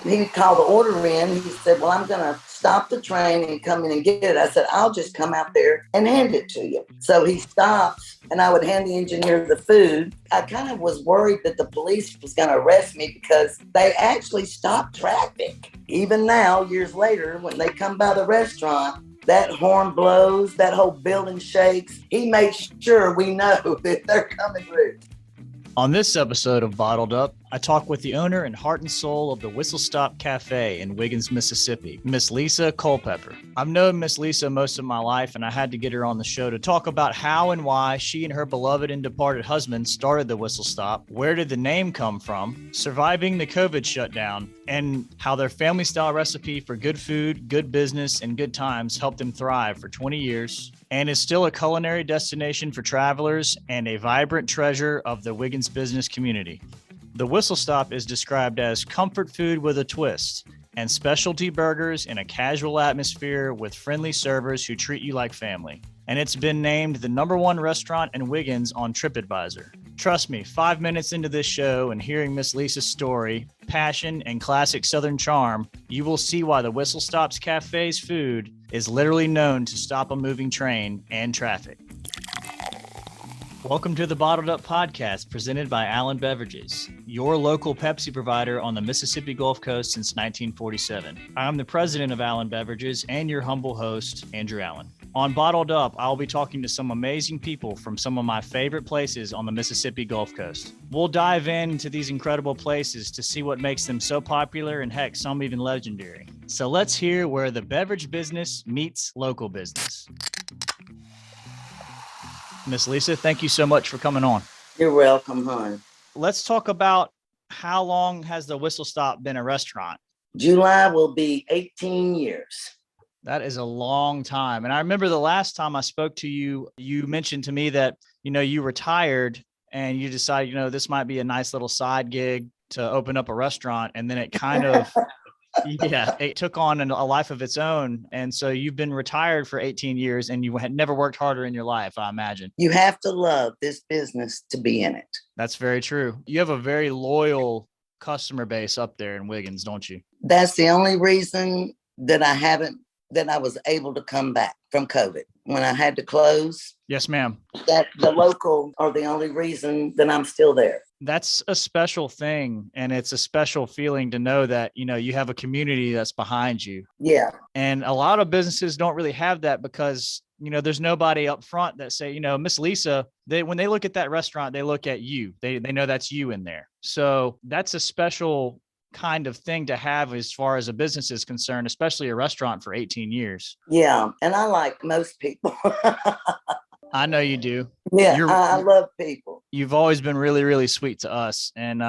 He called the order in. He said, well, I'm going to stop the train and come in and get it. I said, I'll just come out there and hand it to you. So he stopped and I would hand the engineer the food. I kind of was worried that the police was going to arrest me because they actually stopped traffic. Even now, years later, when they come by the restaurant, that horn blows, that whole building shakes. He makes sure we know that they're coming through. On this episode of Bottled Up, I talk with the owner and heart and soul of the Whistle Stop Cafe in Wiggins, Mississippi, Miss Leisa Culpepper. I've known Miss Leisa most of my life, and I had to get her on the show to talk about how and why she and her beloved and departed husband started the Whistle Stop, where did the name come from, surviving the COVID shutdown, and how their family-style recipe for good food, good business, and good times helped them thrive for 20 years, and is still a culinary destination for travelers and a vibrant treasure of the Wiggins business community. The Whistle Stop is described as comfort food with a twist and specialty burgers in a casual atmosphere with friendly servers who treat you like family. And it's been named the #1 restaurant in Wiggins on TripAdvisor. Trust me, 5 minutes into this show and hearing Miss Leisa's story, passion, and classic Southern charm, you will see why the Whistle Stop's Cafe's food is literally known to stop a moving train and traffic. Welcome to the Bottled Up Podcast, presented by Allen Beverages, your local Pepsi provider on the Mississippi Gulf Coast since 1947. I'm the president of Allen Beverages and your humble host, Andrew Allen. On Bottled Up, I'll be talking to some amazing people from some of my favorite places on the Mississippi Gulf Coast. We'll dive into these incredible places to see what makes them so popular and heck, some even legendary. So let's hear where the beverage business meets local business. Miss Leisa, thank you so much for coming on. You're welcome, hon. Let's talk about how long has the Whistle Stop been a restaurant? July will be 18 years. That is a long time. And I remember the last time I spoke to you, you mentioned to me that, you retired and you decided, this might be a nice little side gig to open up a restaurant. And then it kind of, it took on a life of its own. And so you've been retired for 18 years and you had never worked harder in your life, I imagine. You have to love this business to be in it. That's very true. You have a very loyal customer base up there in Wiggins, don't you? That's the only reason that I was able to come back from COVID. When I had to close. Yes, ma'am. That the local are the only reason that I'm still there. That's a special thing. And it's a special feeling to know that, you have a community that's behind you. Yeah. And a lot of businesses don't really have that because, there's nobody up front that say, Miss Leisa, when they look at that restaurant, they look at you. They know that's you in there. So that's a special kind of thing to have as far as a business is concerned, especially a restaurant for 18 years. Yeah. And I like most people. I know you do. Yeah, I love people. You've always been really, really sweet to us. And,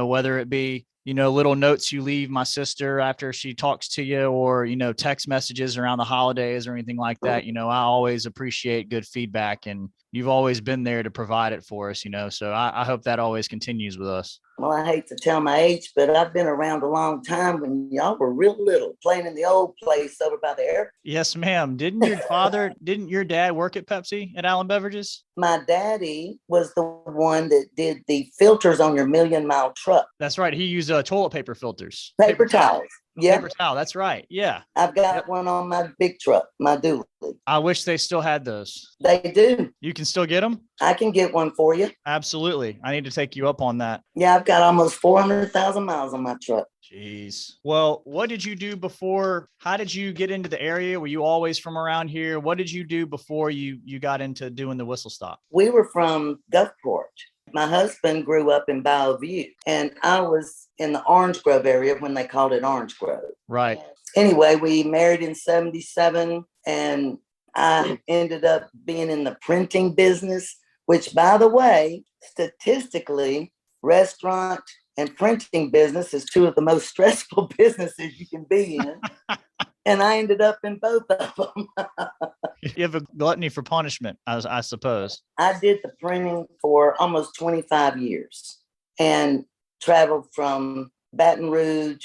whether it be, little notes you leave my sister after she talks to you or, text messages around the holidays or anything like that, I always appreciate good feedback and you've always been there to provide it for us, so I hope that always continues with us. Well, I hate to tell my age, but I've been around a long time when y'all were real little, playing in the old place over by the airport. Yes, ma'am. Didn't your dad work at Pepsi at Allen Beverages? My daddy was the one that did the filters on your Million Mile truck. That's right. He used toilet paper filters. Paper towels. Yeah. Paper towel. That's right. Yeah. I've got one on my big truck, my dually. I wish they still had those. They do. You can still get them? I can get one for you. Absolutely. I need to take you up on that. Yeah, I've got almost 400,000 miles on my truck. Jeez. Well, what did you do before? How did you get into the area? Were you always from around here? What did you do before you got into doing the Whistle Stop? We were from Gulfport. My husband grew up in Bellevue, and I was in the Orange Grove area when they called it Orange Grove. Right. Anyway, we married in 1977, and I ended up being in the printing business, which, by the way, statistically, restaurant and printing business is two of the most stressful businesses you can be in. And I ended up in both of them. You have a gluttony for punishment, I suppose. I did the printing for almost 25 years and traveled from Baton Rouge,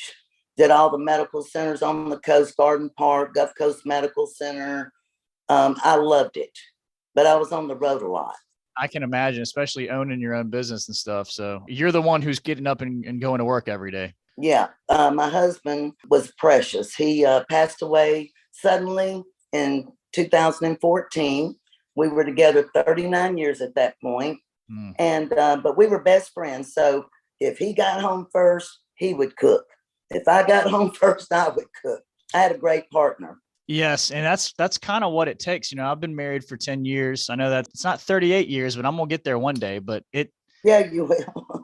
did all the medical centers on the coast, Garden Park, Gulf Coast Medical Center. I loved it, but I was on the road a lot. I can imagine, especially owning your own business and stuff. So you're the one who's getting up and going to work every day. Yeah. My husband was precious. He passed away suddenly in 2014. We were together 39 years at that point. Mm. And, but we were best friends. So if he got home first, he would cook. If I got home first, I would cook. I had a great partner. Yes, and that's kind of what it takes. You know, I've been married for 10 years. I know that it's not 38 years, but I'm gonna get there one day. But Yeah, you will.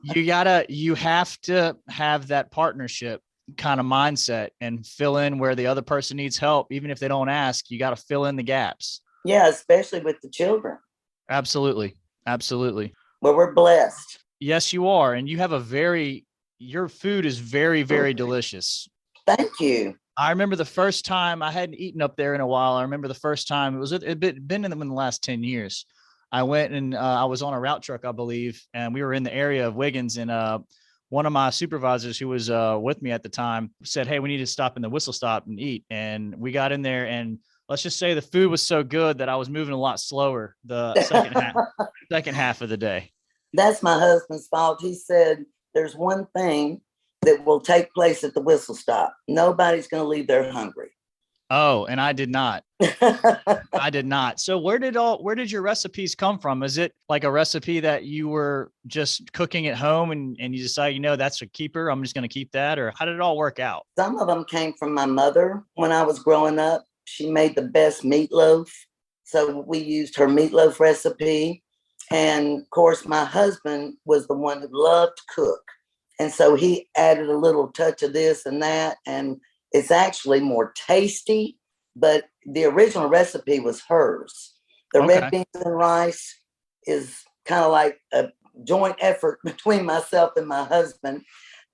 you have to have that partnership kind of mindset and fill in where the other person needs help, even if they don't ask. You got to fill in the gaps. Yeah, especially with the children. Absolutely. Absolutely. Well, we're blessed. Yes, you are. And you have your food is very, very delicious. Thank you. I remember the first time I hadn't eaten up there in a while. I remember the first time it been in the last 10 years. I went and I was on a route truck, I believe, and we were in the area of Wiggins. And one of my supervisors who was with me at the time said, "Hey, we need to stop in the Whistle Stop and eat." And we got in there, and let's just say the food was so good that I was moving a lot slower the second half of the day. That's my husband's fault. He said there's one thing that will take place at the Whistle Stop. Nobody's going to leave there hungry. Oh, and I did not. I did not. So where did your recipes come from? Is it like a recipe that you were just cooking at home and you decide, that's a keeper, I'm just going to keep that? Or how did it all work out? Some of them came from my mother when I was growing up. She made the best meatloaf. So we used her meatloaf recipe. And of course, my husband was the one who loved to cook. And so he added a little touch of this and that. And it's actually more tasty, but the original recipe was hers. The red beans and rice is kind of like a joint effort between myself and my husband.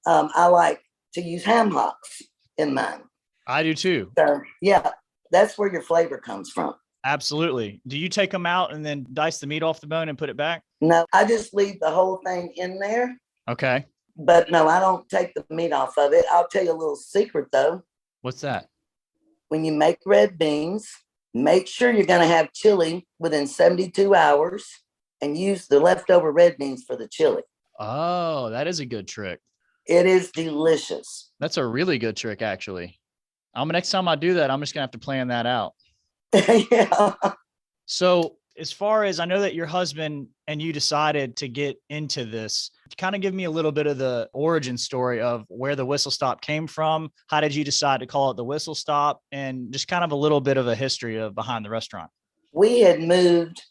I like to use ham hocks in mine. I do too. So, yeah, that's where your flavor comes from. Absolutely. Do you take them out and then dice the meat off the bone and put it back? No, I just leave the whole thing in there. Okay. But no, I don't take the meat off of it. I'll tell you a little secret though. What's that? When you make red beans, make sure you're going to have chili within 72 hours and use the leftover red beans for the chili. Oh, that is a good trick. It is delicious. That's a really good trick, actually. Next time I do that, I'm just going to have to plan that out. Yeah. So as far as I know that your husband and you decided to get into this, kind of give me a little bit of the origin story of where the Whistle Stop came from. How did you decide to call it the Whistle Stop? And just kind of a little bit of a history of behind the restaurant. We had moved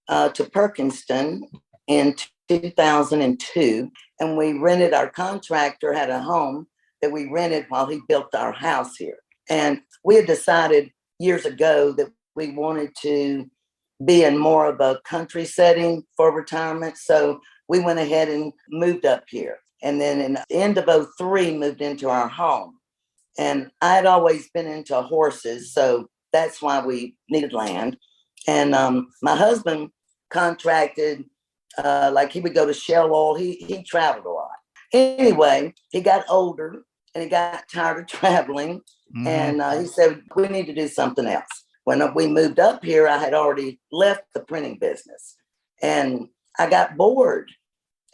to Perkinston in 2002, and we rented, our contractor had a home that we rented while he built our house here. And we had decided years ago that we wanted to be in more of a country setting for retirement. So we went ahead and moved up here. And then in the end of 2003, moved into our home. And I had always been into horses. So that's why we needed land. And my husband contracted, like he would go to Shell Oil. He traveled a lot. Anyway, he got older and he got tired of traveling. Mm-hmm. And he said, we need to do something else. When we moved up here, I had already left the printing business and I got bored.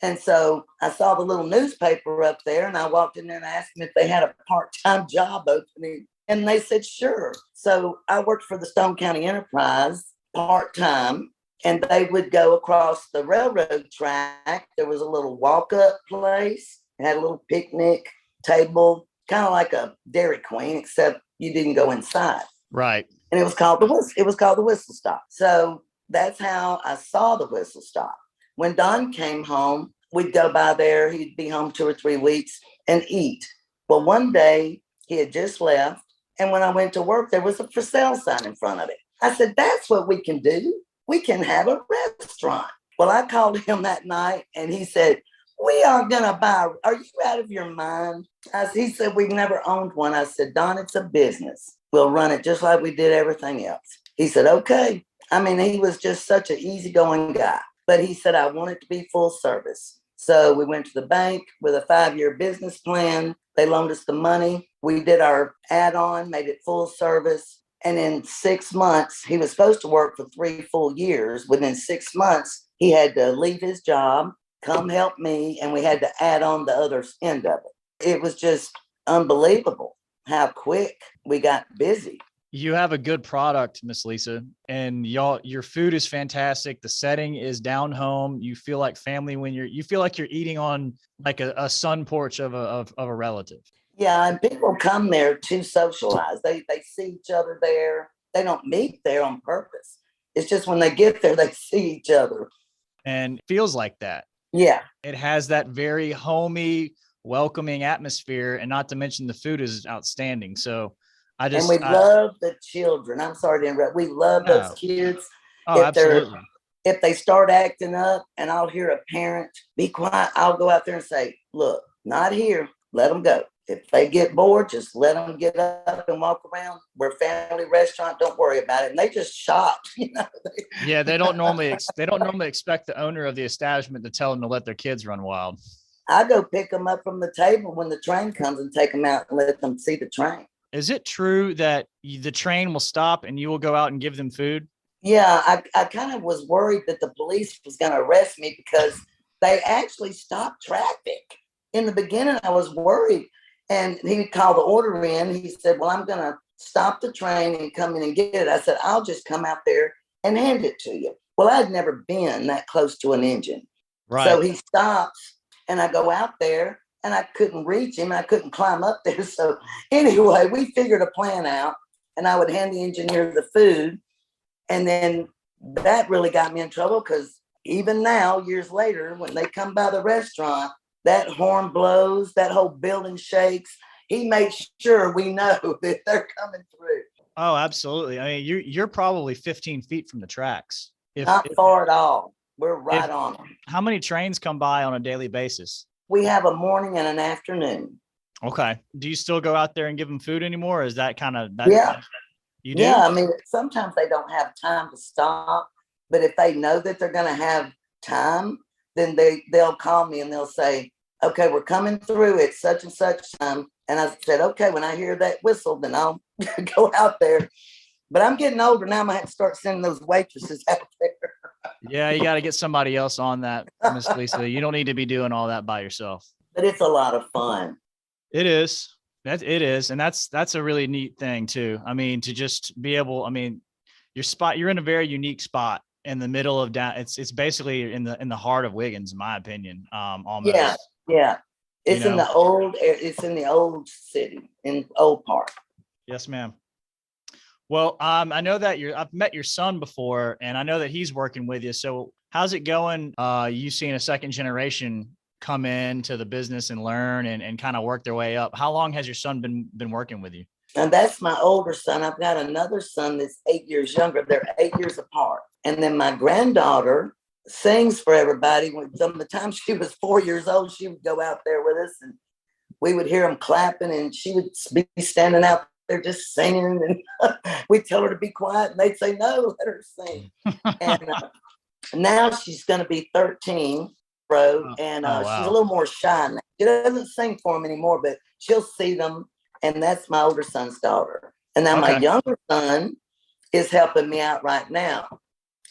And so I saw the little newspaper up there and I walked in there and asked them if they had a part-time job opening. And they said, sure. So I worked for the Stone County Enterprise part-time, and they would go across the railroad track. There was a little walk-up place. It had a little picnic table, kind of like a Dairy Queen, except you didn't go inside. Right. And it was called the Whistle Stop. So that's how I saw the Whistle Stop. When Don came home, we'd go by there. He'd be home 2 or 3 weeks and eat. Well, one day he had just left. And when I went to work, there was a for sale sign in front of it. I said, that's what we can do. We can have a restaurant. Well, I called him that night and he said, we are going to buy. Are you out of your mind? He said, we've never owned one. I said, Don, it's a business. We'll run it just like we did everything else. He said, okay. I mean, he was just such an easygoing guy. But he said, I want it to be full service. So we went to the bank with a 5-year business plan. They loaned us the money. We did our add-on, made it full service. And in 6 months, he was supposed to work for 3 full years. Within 6 months, he had to leave his job, come help me, and we had to add on the other end of it. it was just unbelievable how quick we got busy. You have a good product, Miss Leisa, and your food is fantastic. The setting is down home. You feel like family when you feel like you're eating on like a sun porch of a relative. Yeah, and people come there to socialize. They see each other there. They don't meet there on purpose. It's just when they get there, they see each other. And it feels like that. Yeah. It has that very homey, welcoming atmosphere, and not to mention the food is outstanding. So and we love the children. I'm sorry to interrupt. We love those kids. Oh, absolutely. If they start acting up and I'll hear a parent, be quiet, I'll go out there and say, look, not here. Let them go. If they get bored, just let them get up and walk around. We're a family restaurant. Don't worry about it. And they just shocked, Yeah, they don't normally expect the owner of the establishment to tell them to let their kids run wild. I go pick them up from the table when the train comes and take them out and let them see the train. Is it true that the train will stop and you will go out and give them food? Yeah, I kind of was worried that the police was going to arrest me because they actually stopped traffic. In the beginning, I was worried. And he would call the order in. He said, well, I'm going to stop the train and come in and get it. I said, I'll just come out there and hand it to you. Well, I'd never been that close to an engine. Right. So he stops and I go out there and I couldn't reach him. I couldn't climb up there. So anyway, we figured a plan out and I would hand the engineer the food. And then that really got me in trouble because even now, years later, when they come by the restaurant, that horn blows, that whole building shakes. He makes sure we know that they're coming through. Oh, absolutely. I mean, you're probably 15 feet from the tracks. Not far at all. We're right on them. How many trains come by on a daily basis? We have a morning and an afternoon. Okay. Do you still go out there and give them food anymore? Or is that kind of that? Yeah. You do? Yeah. I mean, sometimes they don't have time to stop, but if they know that they're going to have time, then they'll call me and they'll say, okay, we're coming through at such and such time. And I said, okay, when I hear that whistle, then I'll go out there. But I'm getting older now. I'm going to have to start sending those waitresses out there. Yeah, you got to get somebody else on that, Miss Leisa. You don't need to be doing all that by yourself. But it's a lot of fun. It is. It is. And that's a really neat thing too. I mean, to just be able, I mean, you're in a very unique spot in the middle of down. It's basically in the heart of Wiggins, in my opinion. Almost. Yeah. Yeah. It's in the old city, in Old Park. Yes, ma'am. Well, I know that I've met your son before and I know that he's working with you. So how's it going? You seeing a second generation come into the business and learn and kind of work their way up. How long has your son been working with you? And that's my older son. I've got another son that's 8 years younger. They're 8 years apart. And then my granddaughter sings for everybody. Some of the time she was 4 years old, she would go out there with us and we would hear them clapping and she would be standing out there just singing and we'd tell her to be quiet and they'd say, no, let her sing. And now she's going to be 13, bro. And wow. She's a little more shy now. She doesn't sing for them anymore, but she'll see them. And that's my older son's daughter. And now my younger son is helping me out right now.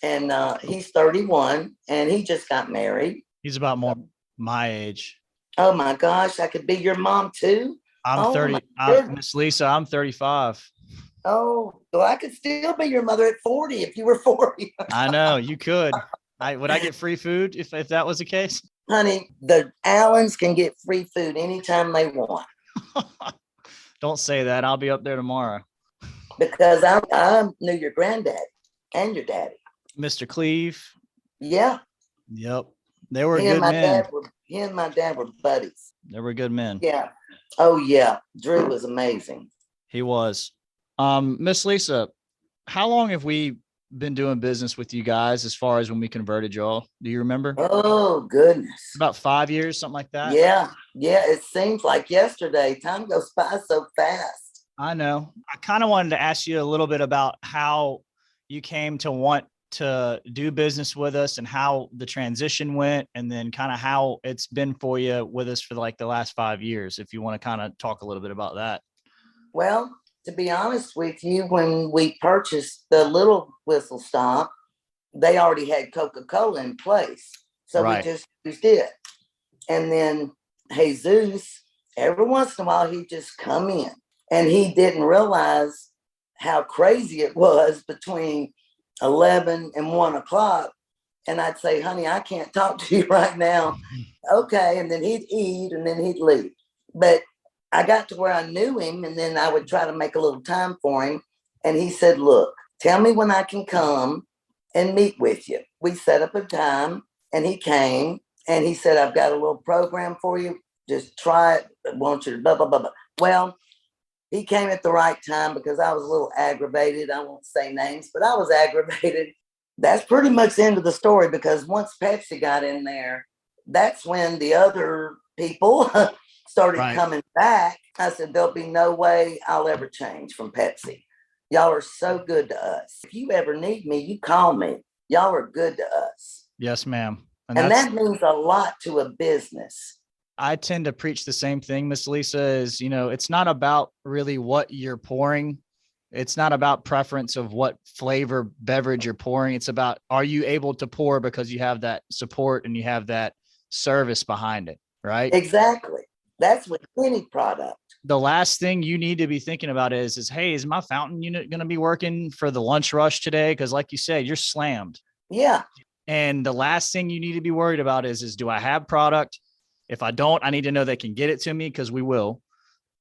And he's 31 and he just got married. He's about more my age. Oh my gosh, I could be your mom too. I'm 30. Miss Leisa, I'm 35. Oh, well, I could still be your mother at 40 if you were 40. I know you could. Would I get free food if that was the case? Honey, the Allens can get free food anytime they want. Don't say that. I'll be up there tomorrow. Because I knew your granddad and your daddy. Mr. Cleve. Yeah. Yep. They were good men. He and my dad were buddies. They were good men. Yeah. Oh, yeah. Drew was amazing. He was. Miss Leisa, how long have we been doing business with you guys as far as when we converted y'all? Do you remember? Oh, goodness. About 5 years, something like that? Yeah. Yeah. It seems like yesterday. Time goes by so fast. I know. I kind of wanted to ask you a little bit about how you came to want to do business with us and how the transition went and then kind of how it's been for you with us for like the last 5 years, if you want to kind of talk a little bit about that. Well, to be honest with you, when we purchased the little whistle stop, they already had Coca-Cola in place. So we just used it. And then Jesus every once in a while he'd just come in, and he didn't realize how crazy it was between 11 and 1 o'clock. And I'd say, honey, I can't talk to you right now. Okay. And then he'd eat and then he'd leave. But I got to where I knew him, and then I would try to make a little time for him. And he said, look, tell me when I can come and meet with you. We set up a time, and he came, and he said, I've got a little program for you. Just try it. I want you to blah, blah, blah, blah. Well, he came at the right time because I was a little aggravated. I won't say names, but I was aggravated. That's pretty much the end of the story, because once Pepsi got in there, that's when the other people started coming back. I said, there'll be no way I'll ever change from Pepsi. Y'all are so good to us. If you ever need me, you call me. Y'all are good to us. Yes, ma'am. And that means a lot to a business. I tend to preach the same thing, Miss Leisa, is, it's not about really what you're pouring. It's not about preference of what flavor beverage you're pouring. It's about, are you able to pour because you have that support and you have that service behind it, right? Exactly. That's with any product. The last thing you need to be thinking about is, hey, is my fountain unit going to be working for the lunch rush today? Because like you said, you're slammed. Yeah. And the last thing you need to be worried about is do I have product? If I don't, I need to know they can get it to me, because we will.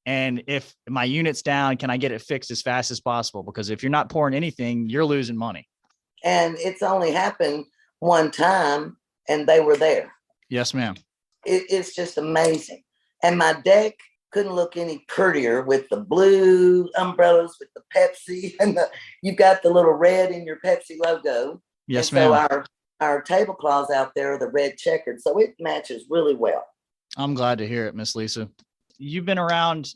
And if my unit's down, can I get it fixed as fast as possible? Because if you're not pouring anything, you're losing money. And it's only happened one time, and they were there. Yes, ma'am. It's just amazing. And my deck couldn't look any prettier with the blue umbrellas, with the Pepsi, and you've got the little red in your Pepsi logo. Yes, and ma'am. So our tablecloths out there are the red checkered, so it matches really well. I'm glad to hear it, Miss Leisa. You've been around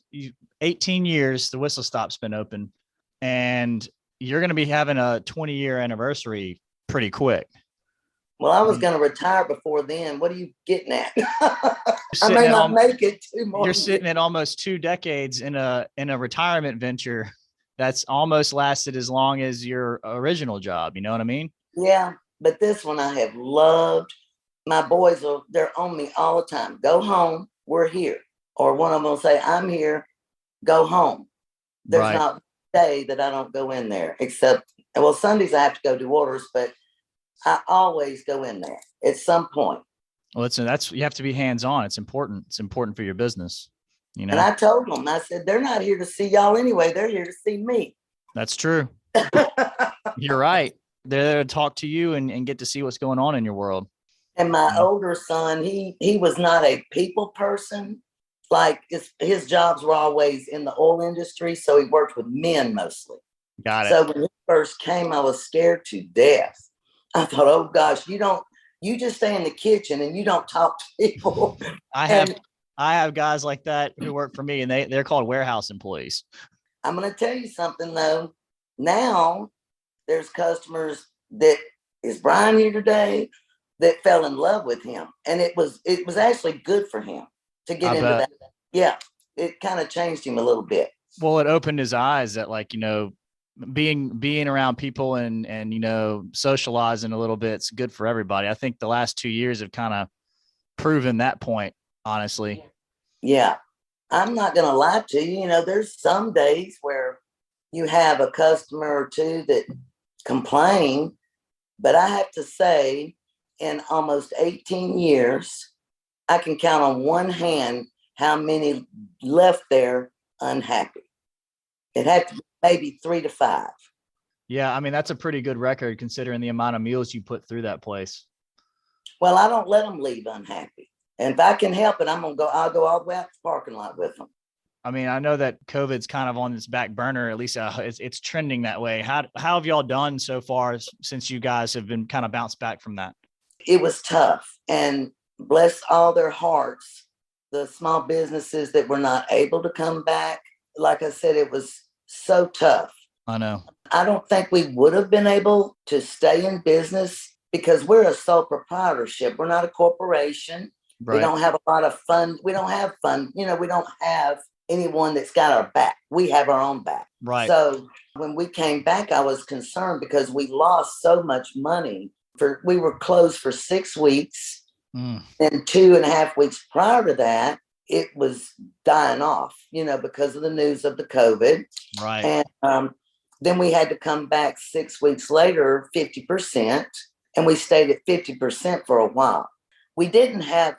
18 years. The Whistle Stop's been open, and you're going to be having a 20-year anniversary pretty quick. Well, I was going to retire before then. What are you getting at? I may not make it 2 more. You're sitting at almost 2 decades in a retirement venture that's almost lasted as long as your original job. You know what I mean? Yeah, but this one I have loved. My boys they're on me all the time. Go home. We're here. Or one of them will say, I'm here. Go home. There's not a day that I don't go in there, except, well, Sundays I have to go do orders, but I always go in there at some point. Well, that's you have to be hands-on. It's important. It's important for your business. And I told them, I said, they're not here to see y'all anyway. They're here to see me. That's true. You're right. They're there to talk to you and get to see what's going on in your world. And my older son, he was not a people person. Like his jobs were always in the oil industry. So he worked with men mostly. Got it. So when he first came, I was scared to death. I thought, oh gosh, you just stay in the kitchen and you don't talk to people. I have guys like that who work for me, and they're called warehouse employees. I'm going to tell you something though. Now there's customers that, is Brian here today, that fell in love with him. And it was actually good for him to get into that. Yeah. It kind of changed him a little bit. Well, it opened his eyes that, like, being around people and socializing a little bit, it's good for everybody. I think the last 2 years have kind of proven that point, honestly. Yeah. I'm not going to lie to you. There's some days where you have a customer or two that complain, but I have to say, in almost 18 years, I can count on one hand how many left there unhappy. It had to be maybe 3 to 5. Yeah, I mean, that's a pretty good record considering the amount of meals you put through that place. Well, I don't let them leave unhappy. And if I can help it, I'll go all the way out to the parking lot with them. I mean, I know that COVID's kind of on this back burner, at least it's trending that way. How have y'all done so far since you guys have been kind of bounced back from that? It was tough, and bless all their hearts, the small businesses that were not able to come back. Like I said, it was so tough. I know. I don't think we would have been able to stay in business because we're a sole proprietorship. We're not a corporation. Right. We don't have a lot of fun. We don't have fun. We don't have anyone that's got our back. We have our own back. Right. So when we came back, I was concerned because we lost so much money. We were closed for 6 weeks. And 2.5 weeks prior to that, it was dying off, because of the news of the COVID. Right. And then we had to come back 6 weeks later, 50%, and we stayed at 50% for a while. We didn't have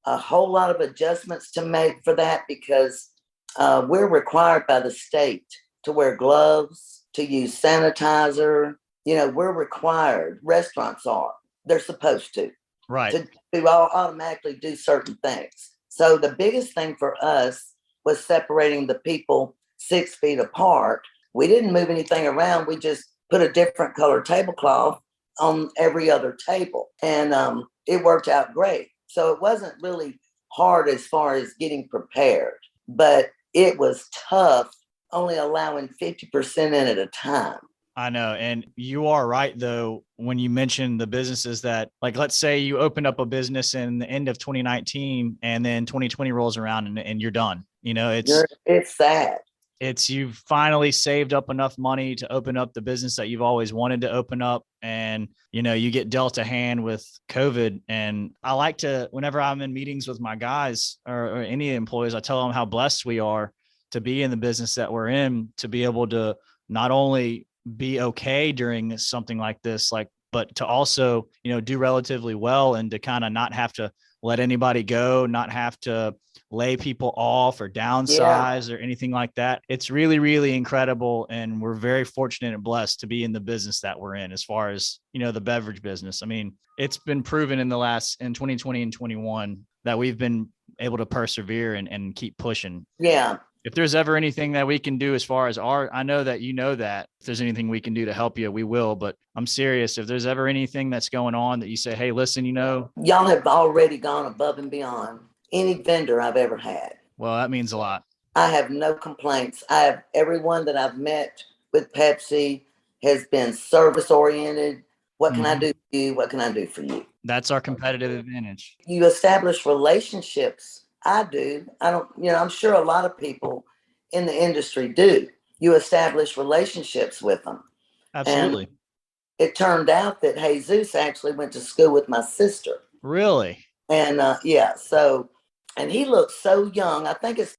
a whole lot of adjustments to make for that because we're required by the state to wear gloves, to use sanitizer. We're required. Restaurants are. They're supposed to. Right. To automatically do certain things. So the biggest thing for us was separating the people 6 feet apart. We didn't move anything around. We just put a different color tablecloth on every other table. And it worked out great. So it wasn't really hard as far as getting prepared, but it was tough only allowing 50% in at a time. I know. And you are right, though, when you mentioned the businesses that, like, let's say you opened up a business in the end of 2019 and then 2020 rolls around and you're done. It's sad. You've finally saved up enough money to open up the business that you've always wanted to open up. And, you get dealt a hand with COVID. And I like to, whenever I'm in meetings with my guys or any employees, I tell them how blessed we are to be in the business that we're in, to be able to not only be okay during something like this, but to also, do relatively well and to kind of not have to let anybody go, not have to lay people off or downsize or anything like that. It's really, really incredible. And we're very fortunate and blessed to be in the business that we're in as far as, the beverage business. I mean, it's been proven in 2020 and 21 that we've been able to persevere and keep pushing. Yeah. If there's ever anything that we can do as far as I know that if there's anything we can do to help you, we will. But I'm serious. If there's ever anything that's going on that you say, hey, listen, y'all have already gone above and beyond any vendor I've ever had. Well, that means a lot. I have no complaints. Everyone that I've met with Pepsi has been service oriented. What can I do for you? What can I do for you? That's our competitive advantage. You establish relationships. I do. I don't, I'm sure a lot of people in the industry do. You establish relationships with them. Absolutely. And it turned out that Jesus actually went to school with my sister. Really? And and he looks so young. I think it's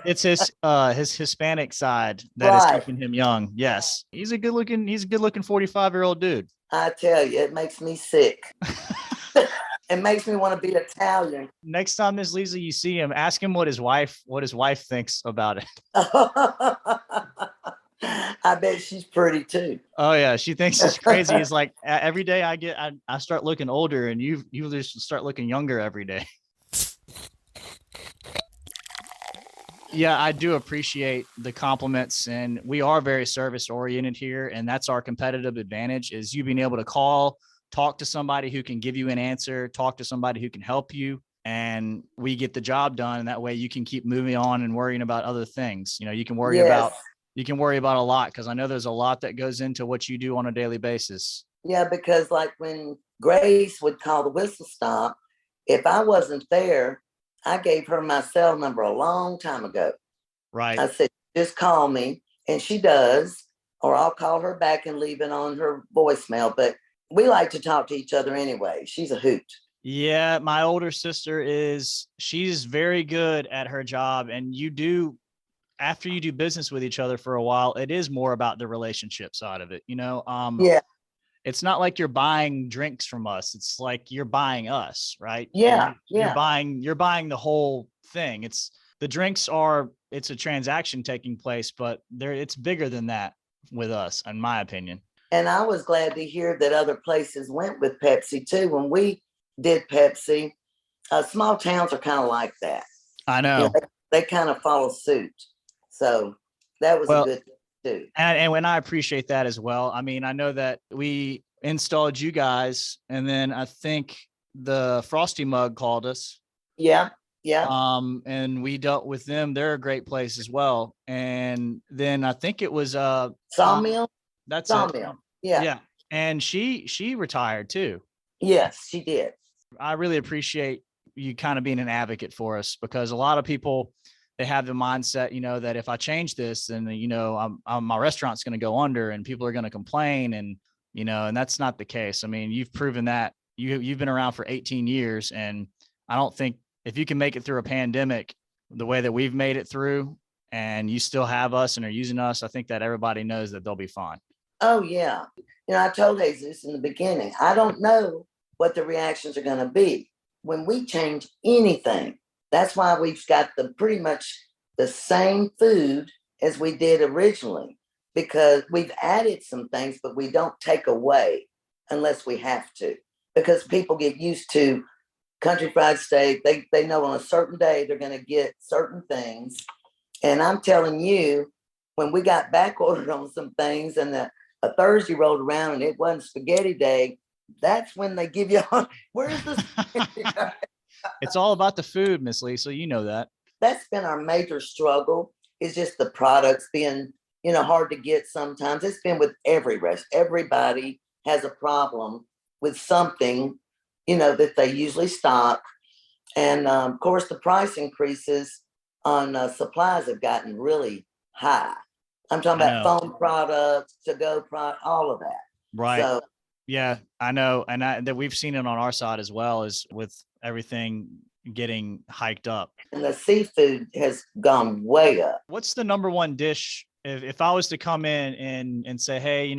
it's his Hispanic side that is keeping him young. Yes. He's a good looking 45-year-old dude. I tell you, it makes me sick. It makes me want to be Italian. Next time, Miss Leisa, you see him, ask him what his wife thinks about it. I bet she's pretty too. Oh yeah, she thinks it's crazy. It's like every day I start looking older, and you just start looking younger every day. Yeah, I do appreciate the compliments, and we are very service oriented here, and that's our competitive advantage, is you being able to call, talk to somebody who can give you an answer, talk to somebody who can help you, and we get the job done. And that way you can keep moving on and worrying about other things. You can worry about a lot, because I know there's a lot that goes into what you do on a daily basis. Yeah, because like when Grace would call the whistle stop, if I wasn't there, I gave her my cell number a long time ago. Right. I said, just call me. And she does, or I'll call her back and leave it on her voicemail. But we like to talk to each other anyway. She's a hoot. Yeah, my older sister she's very good at her job. And after you do business with each other for a while, it is more about the relationship side of it. Yeah. It's not like you're buying drinks from us. It's like you're buying us, right? Yeah. You're buying the whole thing. It's a transaction taking place, but it's bigger than that with us, in my opinion. And I was glad to hear that other places went with Pepsi too. When we did Pepsi, small towns are kind of like that. I know. They kind of follow suit. So that was a good thing too. And when I appreciate that as well. I mean, I know that we installed you guys, and then I think the Frosty Mug called us. Yeah. Yeah. And we dealt with them. They're a great place as well. And then I think it was Sawmill. That's Sawmill. it. Yeah. Yeah. And she retired too. Yes, she did. I really appreciate you kind of being an advocate for us, because a lot of people, they have the mindset, that if I change this, then, my restaurant's going to go under and people are going to complain. And, and that's not the case. I mean, you've proven that you've been around for 18 years, and I don't think if you can make it through a pandemic the way that we've made it through, and you still have us and are using us, I think that everybody knows that they'll be fine. Oh, yeah. I told Jesus in the beginning, I don't know what the reactions are going to be when we change anything. That's why we've got pretty much the same food as we did originally, because we've added some things, but we don't take away unless we have to, because people get used to country fried steak. They know on a certain day they're going to get certain things. And I'm telling you, when we got back ordered on some things and a Thursday rolled around and it wasn't spaghetti day, that's when they give you, where's the spaghetti? It's all about the food, Miss Leisa. You know that. That's been our major struggle, is just the products being, hard to get sometimes. It's been with every restaurant. Everybody has a problem with something, that they usually stock. And of course, the price increases on supplies have gotten really high. I'm talking about phone products, to-go product, all of that. Right. So, yeah, I know. And that we've seen it on our side as well, is with everything getting hiked up. And the seafood has gone way up. What's the number one dish? If I was to come in and say, hey,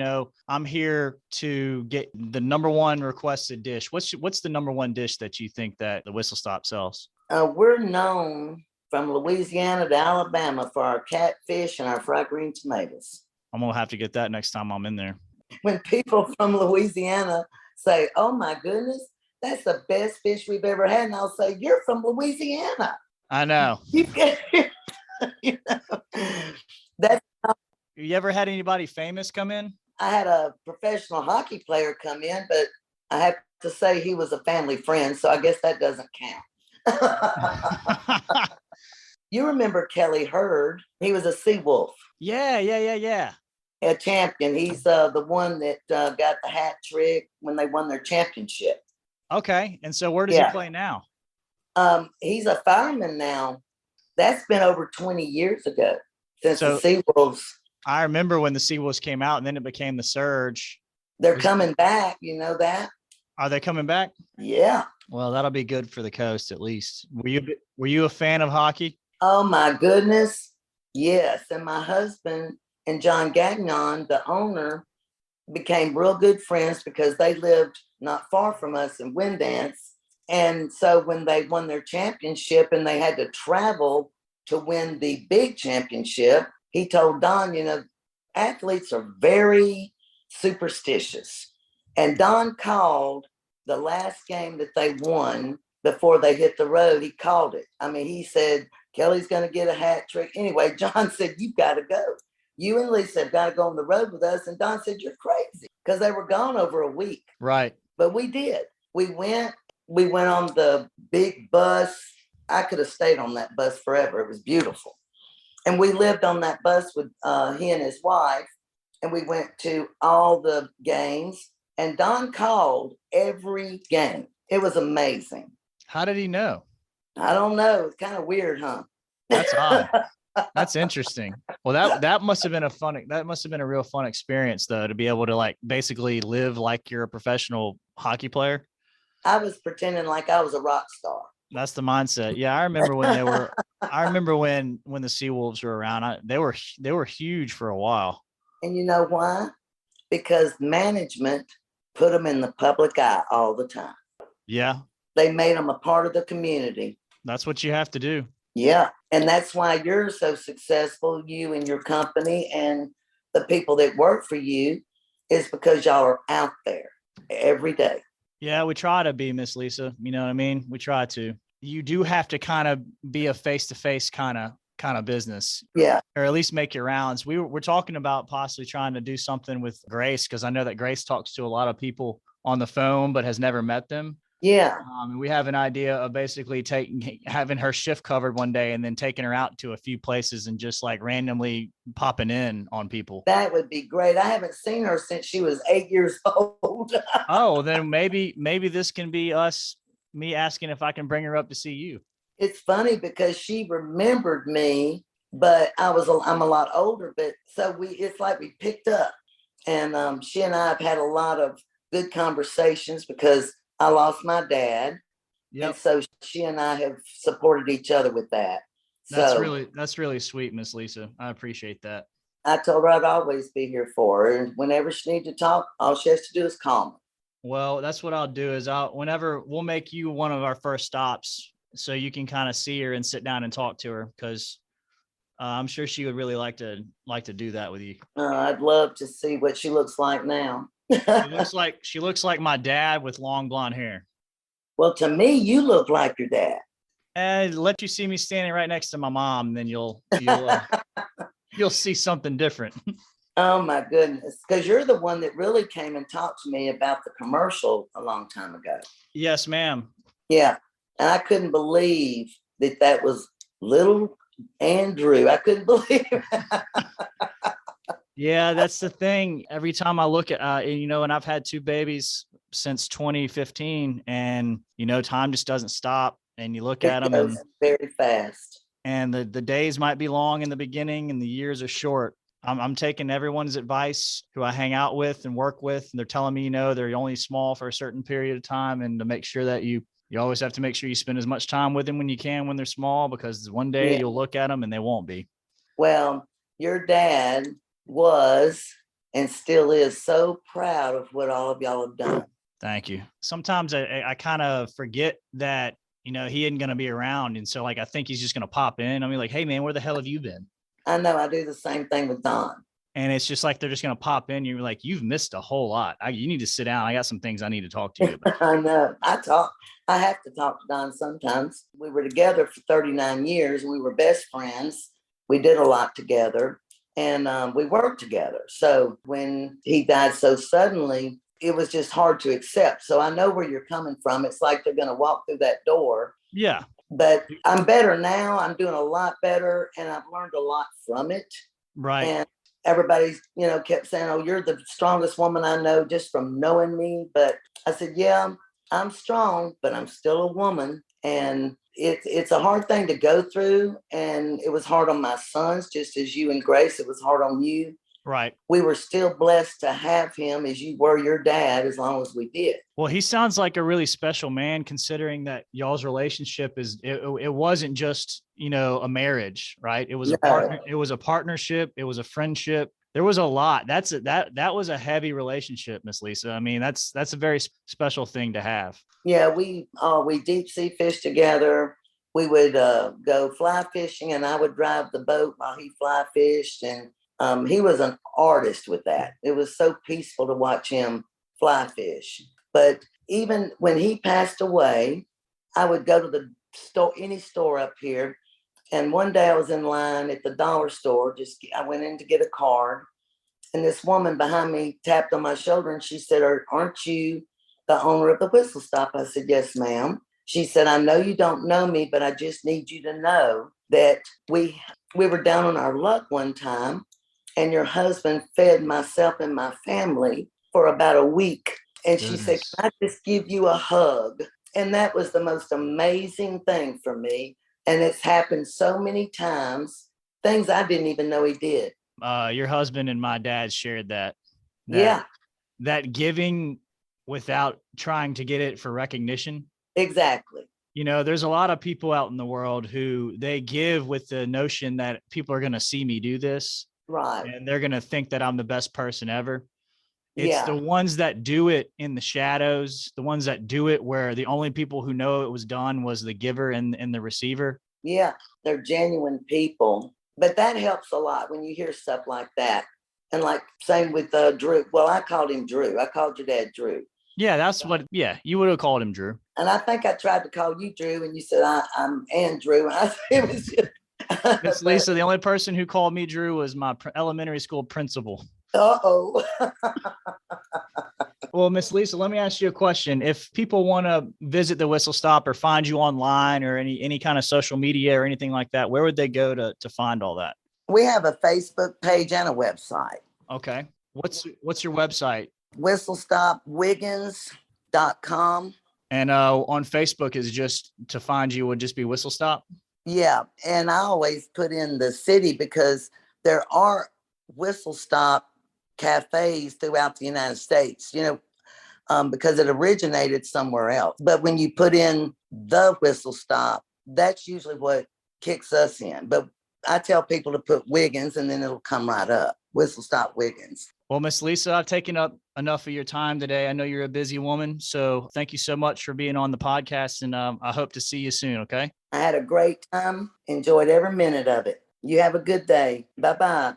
I'm here to get the number one requested dish, what's the number one dish that you think that the Whistle Stop sells? We're known from Louisiana to Alabama for our catfish and our fried green tomatoes. I'm going to have to get that next time I'm in there. When people from Louisiana say, oh my goodness, that's the best fish we've ever had. And I'll say, you're from Louisiana. I know. That's. You ever had anybody famous come in? I had a professional hockey player come in, but I have to say he was a family friend, so I guess that doesn't count. You remember Kelly Hurd? He was a Seawolf. Yeah. A champion. He's the one that got the hat trick when they won their championship. Okay, and so where does he play now? He's a fireman now. That's been over 20 years ago since the Seawolves. I remember when the Seawolves came out, and then it became the Surge. They're coming back. You know that? Are they coming back? Yeah. Well, that'll be good for the coast, at least. Were you a fan of hockey? Oh my goodness, yes. And my husband and John Gagnon, the owner, became real good friends because they lived not far from us in Windance. And so when they won their championship and they had to travel to win the big championship, he told Don, athletes are very superstitious. And Don called the last game that they won before they hit the road. He called it. I mean, he said, Kelly's going to get a hat trick. Anyway, John said, you've got to go. You and Leisa have got to go on the road with us. And Don said, you're crazy, because they were gone over a week. Right. But we did. We went on the big bus. I could have stayed on that bus forever. It was beautiful. And we lived on that bus with he and his wife. And we went to all the games. And Don called every game. It was amazing. How did he know? I don't know. It's kind of weird, huh? That's odd. That's interesting. Well, that must have been a real fun experience, though, to be able to basically live like you're a professional hockey player. I was pretending like I was a rock star. That's the mindset. Yeah, I remember when they were. I remember when the Seawolves were around. They were huge for a while. And you know why? Because management put them in the public eye all the time. Yeah. They made them a part of the community. That's what you have to do. Yeah. And that's why you're so successful, you and your company and the people that work for you, is because y'all are out there every day. Yeah, we try to be, Miss Leisa. You know what I mean? We try to. You do have to kind of be a face-to-face kind of business. Yeah. Or at least make your rounds. We're talking about possibly trying to do something with Grace, because I know that Grace talks to a lot of people on the phone but has never met them. Yeah. We have an idea of basically having her shift covered one day and then taking her out to a few places and just randomly popping in on people. That would be great. I haven't seen her since she was 8 years old. Oh, then maybe this can be me asking if I can bring her up to see you. It's funny because she remembered me, but I'm a lot older, but so it's like we picked up, and she and I have had a lot of good conversations because I lost my dad, Yep. And so she and I have supported each other with that. That's really sweet, Miss Leisa. I appreciate that. I told her I'd always be here for her. And whenever she needs to talk, all she has to do is call me. Well, that's what I'll do is whenever we'll make you one of our first stops so you can kind of see her and sit down and talk to her, because I'm sure she would really like to do that with you. I'd love to see what she looks like now. She looks like my dad with long blonde hair. Well, to me, you look like your dad. And let you see me standing right next to my mom, then you'll see something different. Oh my goodness. Because you're the one that really came and talked to me about the commercial a long time ago. Yes, ma'am. Yeah. And I couldn't believe that was little Andrew. I couldn't believe it. Yeah, that's the thing. Every time I look at, and I've had 2 babies since 2015, and, time just doesn't stop. And you look at them and very fast. And the days might be long in the beginning and the years are short. I'm taking everyone's advice who I hang out with and work with, and they're telling me, they're only small for a certain period of time, and to make sure that you always have to make sure you spend as much time with them when you can when they're small, because one day you'll look at them and they won't be. Well, your dad was and still is so proud of what all of y'all have done. Thank you. Sometimes I kind of forget that, he isn't going to be around. And so I think he's just going to pop in. I mean, like, hey man, where the hell have you been? I know. I do the same thing with Don. And it's just like, they're just going to pop in. You're like, you've missed a whole lot. You need to sit down. I got some things I need to talk to you about. I know. I have to talk to Don sometimes. We were together for 39 years. We were best friends. We did a lot together, and we worked together. So when he died so suddenly, it was just hard to accept. So I know where you're coming from. It's like they're going to walk through that door. Yeah. But I'm better now. I'm doing a lot better, and I've learned a lot from it. Right. And everybody's, kept saying, oh, you're the strongest woman I know just from knowing me. But I said, yeah, I'm strong, but I'm still a woman. And it's a hard thing to go through. And it was hard on my sons, just as you and Grace, it was hard on you. Right. We were still blessed to have him as you were your dad, as long as we did. Well, he sounds like a really special man, considering that y'all's relationship it wasn't just, a marriage, right? It was a partner. It was a partnership. It was a friendship. There was a lot. That was a heavy relationship, Miss Leisa. I mean, that's a very special thing to have. Yeah, we deep sea fish together. We would go fly fishing, and I would drive the boat while he fly fished. And he was an artist with that. It was so peaceful to watch him fly fish. But even when he passed away, I would go to the store, any store up here. And one day I was in line at the dollar store. I went in to get a card. And this woman behind me tapped on my shoulder, and she said, aren't you the owner of the Whistle Stop? I said, yes, ma'am. She said, I know you don't know me, but I just need you to know that we were down on our luck one time, and your husband fed myself and my family for about a week. And she said, can I just give you a hug? And that was the most amazing thing for me. And it's happened so many times, things I didn't even know he did. Your husband and my dad shared that giving without trying to get it for recognition. Exactly. There's a lot of people out in the world who they give with the notion that people are going to see me do this. Right. And they're going to think that I'm the best person ever. It's the ones that do it in the shadows, the ones that do it where the only people who know it was done was the giver and the receiver. Yeah, they're genuine people. But that helps a lot when you hear stuff like that. And like same with Drew. Well, I called him Drew. I called your dad Drew. Yeah, you would have called him Drew. And I think I tried to call you Drew, and you said I'm Andrew. It was just Miss Leisa, the only person who called me Drew was my elementary school principal. Uh-oh. Well, Miss Leisa, let me ask you a question. If people want to visit the Whistle Stop or find you online or any kind of social media or anything like that, where would they go to find all that? We have a Facebook page and a website. Okay. What's your website? WhistleStopWiggins.com. And on Facebook is just to find you would just be Whistle Stop? Yeah. And I always put in the city because there are Whistle Stop cafes throughout the United States, because it originated somewhere else. But when you put in the whistle stop, that's usually what kicks us in. But I tell people to put Wiggins and then it'll come right up. Whistle stop Wiggins. Well, Miss Leisa, I've taken up enough of your time today. I know you're a busy woman, so thank you so much for being on the podcast, and I hope to see you soon, okay? I had a great time. Enjoyed every minute of it. You have a good day. Bye-bye.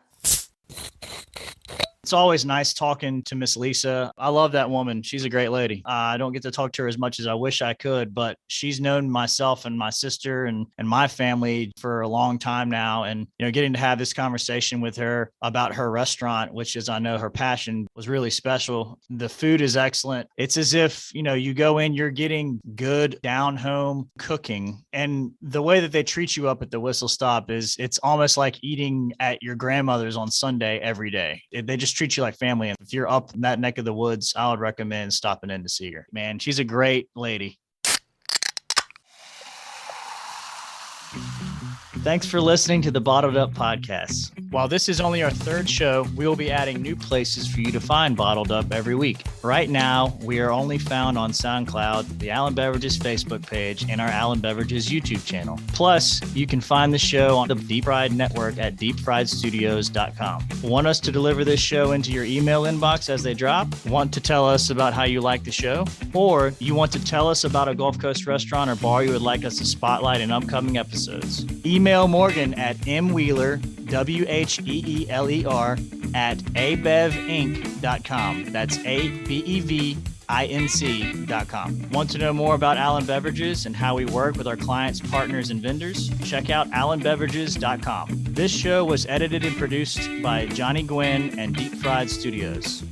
It's always nice talking to Miss Leisa. I love that woman. She's a great lady. I don't get to talk to her as much as I wish I could, but she's known myself and my sister and my family for a long time now. And, getting to have this conversation with her about her restaurant, which is, I know, her passion, was really special. The food is excellent. It's as if, you go in, you're getting good down home cooking. And the way that they treat you up at the Whistle Stop it's almost like eating at your grandmother's on Sunday every day. They just treat you like family. And if you're up in that neck of the woods, I would recommend stopping in to see her. Man, she's a great lady. Thanks for listening to the Bottled Up Podcast. While this is only our third show, we will be adding new places for you to find Bottled Up every week. Right now, we are only found on SoundCloud, the Allen Beverages Facebook page, and our Allen Beverages YouTube channel. Plus, you can find the show on the Deep Fried Network at deepfriedstudios.com. Want us to deliver this show into your email inbox as they drop? Want to tell us about how you like the show? Or you want to tell us about a Gulf Coast restaurant or bar you would like us to spotlight in upcoming episodes? Email Morgan at mwheeler, WHEELER, at abevinc.com. That's ABEVINC.com. Want to know more about Allen Beverages and how we work with our clients, partners, and vendors? Check out allenbeverages.com. This show was edited and produced by Johnny Gwynn and Deep Fried Studios.